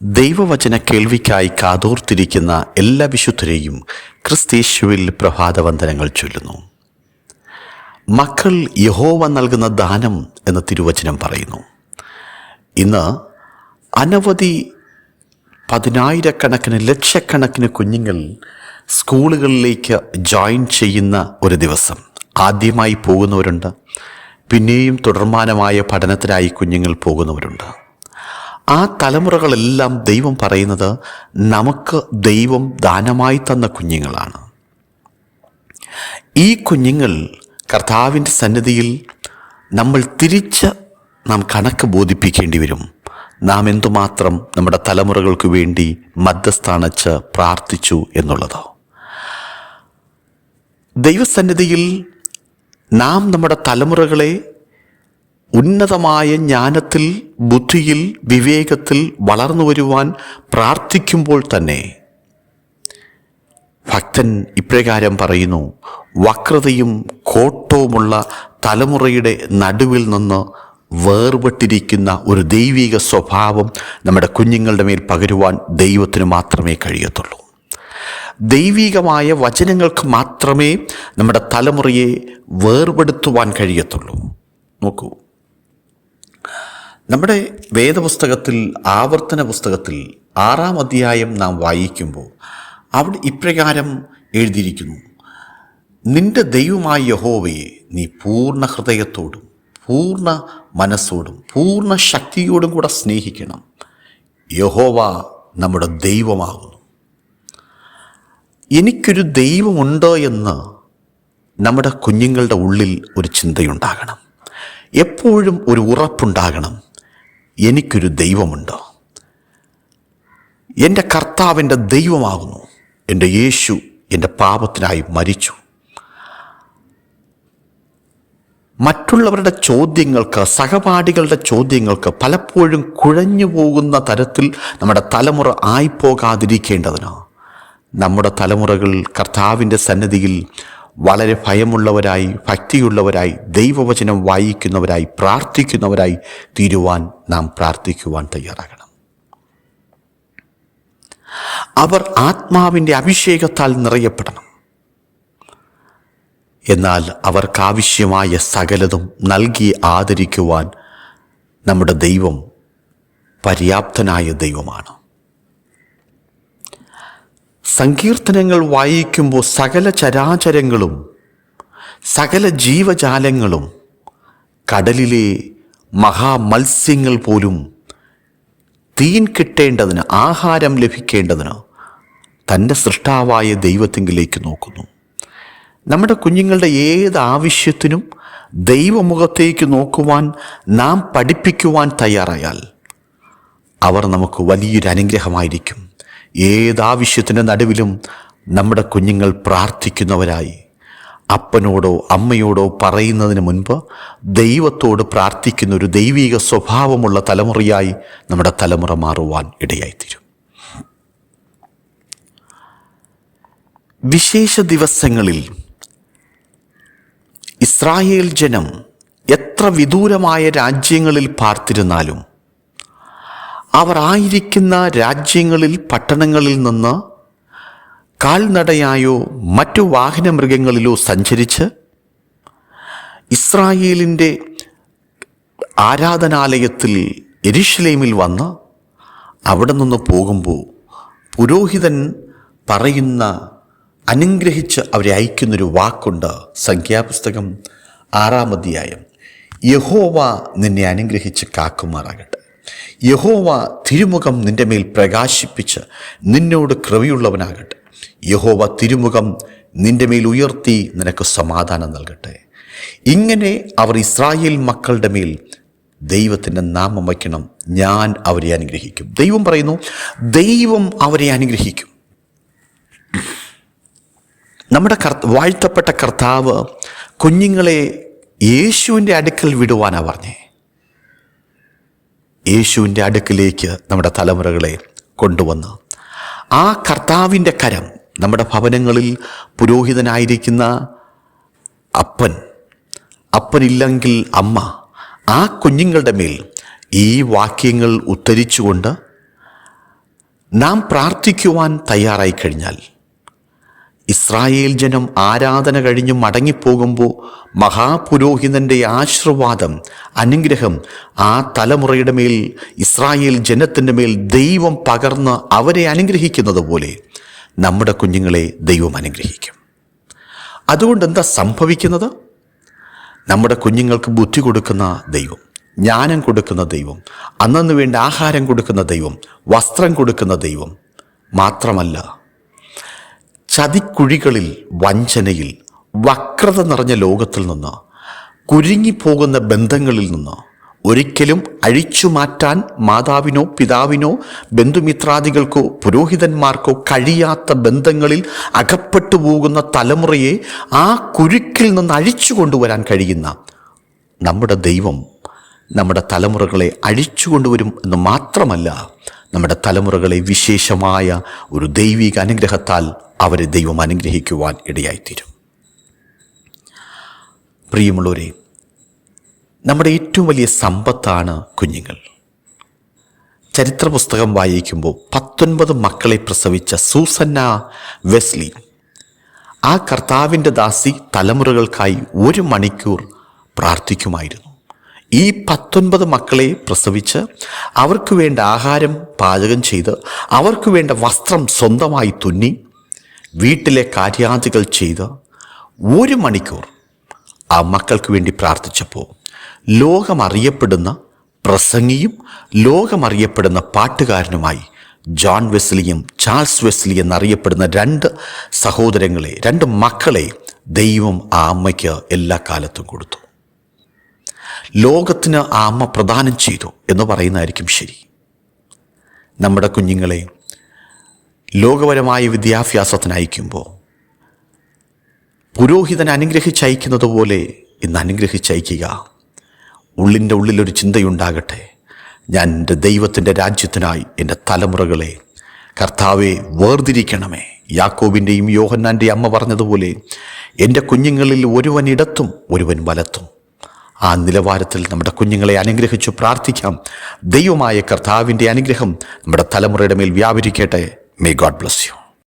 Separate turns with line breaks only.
ദൈവവചന കേൾവിക്കായി കാതോർത്തിരിക്കുന്ന എല്ലാ വിശുദ്ധരെയും ക്രിസ്തയേശുവിൽ പ്രഭാതവന്ദനങ്ങൾ ചൊല്ലുന്നു. മക്കൾ യഹോവ നൽകുന്ന ദാനം എന്ന തിരുവചനം പറയുന്നു. ഇന്ന് അനവധി പതിനായിരക്കണക്കിന് ലക്ഷക്കണക്കിന് കുഞ്ഞുങ്ങൾ സ്കൂളുകളിലേക്ക് ജോയിൻ ചെയ്യുന്ന ഒരു ദിവസം. ആദ്യമായി പോകുന്നവരുണ്ട്, പിന്നെയും തുടർമാനമായ പഠനത്തിനായി കുഞ്ഞുങ്ങൾ പോകുന്നവരുണ്ട്. ആ തലമുറകളെല്ലാം ദൈവം പറയുന്നത് നമുക്ക് ദൈവം ദാനമായി തന്ന കുഞ്ഞുങ്ങളാണ്. ഈ കുഞ്ഞുങ്ങൾ കർത്താവിൻ്റെ സന്നിധിയിൽ നമ്മൾ തിരിച്ച് കണക്ക് ബോധിപ്പിക്കേണ്ടി വരും. നാം എന്തുമാത്രം നമ്മുടെ തലമുറകൾക്ക് വേണ്ടി മധ്യസ്ഥാനച്ച് പ്രാർത്ഥിച്ചു എന്നുള്ളത്. ദൈവസന്നിധിയിൽ നാം നമ്മുടെ തലമുറകളെ ഉന്നതമായ ജ്ഞാനത്തിൽ, ബുദ്ധിയിൽ, വിവേകത്തിൽ വളർന്നു വരുവാൻ പ്രാർത്ഥിക്കുമ്പോൾ തന്നെ ഭക്തൻ ഇപ്രകാരം പറയുന്നു: വക്രതയും കോട്ടവുമുള്ള തലമുറയുടെ നടുവിൽ നിന്ന് വേർപെട്ടിരിക്കുന്ന ഒരു ദൈവിക സ്വഭാവം നമ്മുടെ കുഞ്ഞുങ്ങളുടെ മേൽ പകരുവാൻ ദൈവത്തിന് മാത്രമേ കഴിയത്തുള്ളൂ. ദൈവികമായ വചനങ്ങൾക്ക് മാത്രമേ നമ്മുടെ തലമുറയെ വേർപെടുത്തുവാൻ കഴിയത്തുള്ളൂ. നോക്കൂ, നമ്മുടെ വേദപുസ്തകത്തിൽ, ആവർത്തന പുസ്തകത്തിൽ 6-ാം അധ്യായം നാം വായിക്കുമ്പോൾ അവിടെ ഇപ്രകാരം എഴുതിയിരിക്കുന്നു: നിന്റെ ദൈവമായ യഹോവയെ നീ പൂർണ്ണ ഹൃദയത്തോടും പൂർണ്ണ മനസ്സോടും പൂർണ്ണ ശക്തിയോടും കൂടെ സ്നേഹിക്കണം. യഹോവ നമ്മുടെ ദൈവമാകുന്നു. എനിക്കൊരു ദൈവമുണ്ട് എന്ന് നമ്മുടെ കുഞ്ഞുങ്ങളുടെ ഉള്ളിൽ ഒരു ചിന്തയുണ്ടാകണം. എപ്പോഴും ഒരു ഉറപ്പുണ്ടാകണം: എനിക്കൊരു ദൈവമുണ്ട്. എൻ്റെ കർത്താവിൻ്റെ ദൈവമാകുന്നു. എൻ്റെ യേശു എൻ്റെ പാപത്തിനായി മരിച്ചു. മറ്റുള്ളവരുടെ ചോദ്യങ്ങൾക്ക്, സഹപാഠികളുടെ ചോദ്യങ്ങൾക്ക് പലപ്പോഴും കുഴഞ്ഞു പോകുന്ന തരത്തിൽ നമ്മുടെ തലമുറ ആയിപ്പോകാതിരിക്കേണ്ടതിന് നമ്മുടെ തലമുറകൾ കർത്താവിൻ്റെ സന്നിധിയിൽ വളരെ ഭയമുള്ളവരായി, ഭക്തിയുള്ളവരായി, ദൈവവചനം വായിക്കുന്നവരായി, പ്രാർത്ഥിക്കുന്നവരായി തീരുവാൻ നാം പ്രാർത്ഥിക്കുവാൻ തയ്യാറാകണം. അവർ ആത്മാവിൻ്റെ അഭിഷേകത്താൽ നിറയപ്പെടണം. എന്നാൽ അവർക്കാവശ്യമായ സകലതും നൽകി ആദരിക്കുവാൻ നമ്മുടെ ദൈവം പര്യാപ്തനായ ദൈവമാണ്. സങ്കീർത്തനങ്ങൾ വായിക്കുമ്പോൾ സകല ചരാചരങ്ങളും, സകല ജീവജാലങ്ങളും, കടലിലെ മഹാമത്സ്യങ്ങൾ പോലും തീൻ കിട്ടേണ്ടതിന്, ആഹാരം ലഭിക്കേണ്ടതിന് തൻ്റെ സൃഷ്ടാവായ ദൈവത്തിങ്കിലേക്ക് നോക്കുന്നു. നമ്മുടെ കുഞ്ഞുങ്ങളുടെ ഏത് ആവശ്യത്തിനും ദൈവമുഖത്തേക്ക് നോക്കുവാൻ നാം പഠിപ്പിക്കുവാൻ തയ്യാറായാൽ അവർ നമുക്ക് വലിയൊരു അനുഗ്രഹമായിരിക്കും. ഏതാവശ്യത്തിൻ്റെ നടുവിലും നമ്മുടെ കുഞ്ഞുങ്ങൾ പ്രാർത്ഥിക്കുന്നവരായി, അപ്പനോടോ അമ്മയോടോ പറയുന്നതിന് മുൻപ് ദൈവത്തോട് പ്രാർത്ഥിക്കുന്ന ഒരു ദൈവിക സ്വഭാവമുള്ള തലമുറയായി നമ്മുടെ തലമുറ മാറുവാൻ ഇടയായിത്തീരും. വിശേഷ ദിവസങ്ങളിൽ ഇസ്രായേൽ ജനം എത്ര വിദൂരമായ രാജ്യങ്ങളിൽ പാർത്തിരുന്നാലും അവർ ആയിരിക്കുന്ന രാജ്യങ്ങളിൽ, പട്ടണങ്ങളിൽ നിന്ന് കാൽനടയായോ മറ്റു വാഹനമൃഗങ്ങളിലോ സഞ്ചരിച്ച് ഇസ്രായേലിൻ്റെ ആരാധനാലയത്തിൽ യെരൂശലേമിൽ വന്ന് അവിടെ നിന്ന് പോകുമ്പോൾ പുരോഹിതൻ പറയുന്ന, അനുഗ്രഹിച്ച് അവരെ അയക്കുന്നൊരു വാക്കുണ്ട്. സംഖ്യാപുസ്തകം 6-ാം അധ്യായം: യഹോവ നിന്നെ അനുഗ്രഹിച്ച് കാക്കുമാറാകട്ടെ. യഹോവ തിരുമുഖം നിന്റെ മേൽ പ്രകാശിപ്പിച്ച് നിന്നോട് കൃപയുള്ളവനാകട്ടെ. യഹോവ തിരുമുഖം നിന്റെ മേൽ ഉയർത്തി നിനക്ക് സമാധാനം നൽകട്ടെ. ഇങ്ങനെ അവർ ഇസ്രായേൽ മക്കളുടെ മേൽ ദൈവത്തിൻ്റെ നാമം വയ്ക്കണം. ഞാൻ അവരെ അനുഗ്രഹിക്കും. ദൈവം പറയുന്നു, ദൈവം അവരെ അനുഗ്രഹിക്കും. നമ്മുടെ വാഴ്ത്തപ്പെട്ട കർത്താവ് കുഞ്ഞുങ്ങളെ യേശുവിൻ്റെ അടുക്കൽ വിടുവാനാണ് പറഞ്ഞേ. യേശുവിൻ്റെ അടുക്കിലേക്ക് നമ്മുടെ തലമുറകളെ കൊണ്ടുവന്ന് ആ കർത്താവിൻ്റെ കരം നമ്മുടെ ഭവനങ്ങളിൽ പുരോഹിതനായിരിക്കുന്ന അപ്പനില്ലെങ്കിൽ അമ്മ, ആ കുഞ്ഞുങ്ങളുടെ മേൽ ഈ വാക്യങ്ങൾ ഉദ്ധരിച്ചുകൊണ്ട് നാം പ്രാർത്ഥിക്കുവാൻ തയ്യാറായി കഴിഞ്ഞാൽ, ഇസ്രായേൽ ജനം ആരാധന കഴിഞ്ഞ് മടങ്ങിപ്പോകുമ്പോൾ മഹാപുരോഹിതൻ്റെ ആശീർവാദം, അനുഗ്രഹം ആ തലമുറയുടെ മേൽ, ഇസ്രായേൽ ജനത്തിൻ്റെ മേൽ ദൈവം പകർന്ന് അവരെ അനുഗ്രഹിക്കുന്നത് പോലെ നമ്മുടെ കുഞ്ഞുങ്ങളെ ദൈവം അനുഗ്രഹിക്കും. അതുകൊണ്ട് എന്താ സംഭവിക്കുന്നത്? നമ്മുടെ കുഞ്ഞുങ്ങൾക്ക് ബുദ്ധി കൊടുക്കുന്ന ദൈവം, ജ്ഞാനം കൊടുക്കുന്ന ദൈവം, അന്നന്ന് വേണ്ട ആഹാരം കൊടുക്കുന്ന ദൈവം, വസ്ത്രം കൊടുക്കുന്ന ദൈവം മാത്രമല്ല, ചതിക്കുഴികളിൽ, വഞ്ചനയിൽ, വക്രത നിറഞ്ഞ ലോകത്തിൽ നിന്ന്, കുരുങ്ങിപ്പോകുന്ന ബന്ധങ്ങളിൽ നിന്ന് ഒരിക്കലും അഴിച്ചു മാറ്റാൻ മാതാവിനോ പിതാവിനോ ബന്ധുമിത്രാദികൾക്കോ പുരോഹിതന്മാർക്കോ കഴിയാത്ത ബന്ധങ്ങളിൽ അകപ്പെട്ടു പോകുന്ന തലമുറയെ ആ കുരുക്കിൽ നിന്ന് അഴിച്ചു കൊണ്ടുവരാൻ കഴിയുന്ന നമ്മുടെ ദൈവം നമ്മുടെ തലമുറകളെ അഴിച്ചു കൊണ്ടുവരും എന്ന് മാത്രമല്ല, നമ്മുടെ തലമുറകളെ വിശേഷമായ ഒരു ദൈവിക അനുഗ്രഹത്താൽ അവരെ ദൈവം അനുഗ്രഹിക്കുവാൻ ഇടയായിത്തീരും. പ്രിയമുള്ളവരെ, നമ്മുടെ ഏറ്റവും വലിയ സമ്പത്താണ് കുഞ്ഞുങ്ങൾ. ചരിത്ര പുസ്തകം വായിക്കുമ്പോൾ 19 മക്കളെ പ്രസവിച്ച സൂസന്ന വെസ്ലി, ആ കർത്താവിൻ്റെ ദാസി തലമുറകൾക്കായി 1 മണിക്കൂർ പ്രാർത്ഥിക്കുമായിരുന്നു. ഈ 19 മക്കളെ പ്രസവിച്ച് അവർക്ക് വേണ്ട ആഹാരം പാചകം ചെയ്ത്, അവർക്ക് വേണ്ട വസ്ത്രം സ്വന്തമായി തുന്നി, വീട്ടിലെ കാര്യാദികൾ ചെയ്ത് 1 മണിക്കൂർ ആ മക്കൾക്ക് വേണ്ടി പ്രാർത്ഥിച്ചപ്പോൾ ലോകമറിയപ്പെടുന്ന പ്രസംഗിയും ലോകമറിയപ്പെടുന്ന പാട്ടുകാരനുമായി ജോൺ വെസ്ലിയും ചാൾസ് വെസ്ലി എന്നറിയപ്പെടുന്ന 2 സഹോദരങ്ങളെ, 2 മക്കളെ ദൈവം ആ അമ്മയ്ക്ക് എല്ലാ കാലത്തും കൊടുത്തു. ലോകത്തിന് ആ അമ്മ പ്രദാനം ചെയ്തു എന്ന് പറയുന്നതായിരിക്കും ശരി. നമ്മുടെ കുഞ്ഞുങ്ങളെ ലോകപരമായ വിദ്യാഭ്യാസത്തിന് അയക്കുമ്പോൾ പുരോഹിതൻ അനുഗ്രഹിച്ചയക്കുന്നത് പോലെ ഇന്ന് അനുഗ്രഹിച്ചയക്കുക. ഉള്ളിൻ്റെ ഉള്ളിലൊരു ചിന്തയുണ്ടാകട്ടെ, ഞാൻ എൻ്റെ ദൈവത്തിൻ്റെ രാജ്യത്തിനായി എൻ്റെ തലമുറകളെ കർത്താവെ വേർതിരിക്കണമേ. യാക്കോബിൻ്റെയും യോഹന്നാൻ്റെയും അമ്മ പറഞ്ഞതുപോലെ എൻ്റെ കുഞ്ഞുങ്ങളിൽ ഒരുവൻ ഇടത്തും ഒരുവൻ വലത്തും. ആ നിലവാരത്തിൽ നമ്മുടെ കുഞ്ഞുങ്ങളെ അനുഗ്രഹിച്ചു പ്രാർത്ഥിക്കാം. ദൈവമായ കർത്താവിൻ്റെ അനുഗ്രഹം നമ്മുടെ തലമുറയുടെ മേൽ വ്യാപരിക്കട്ടെ. May God bless U.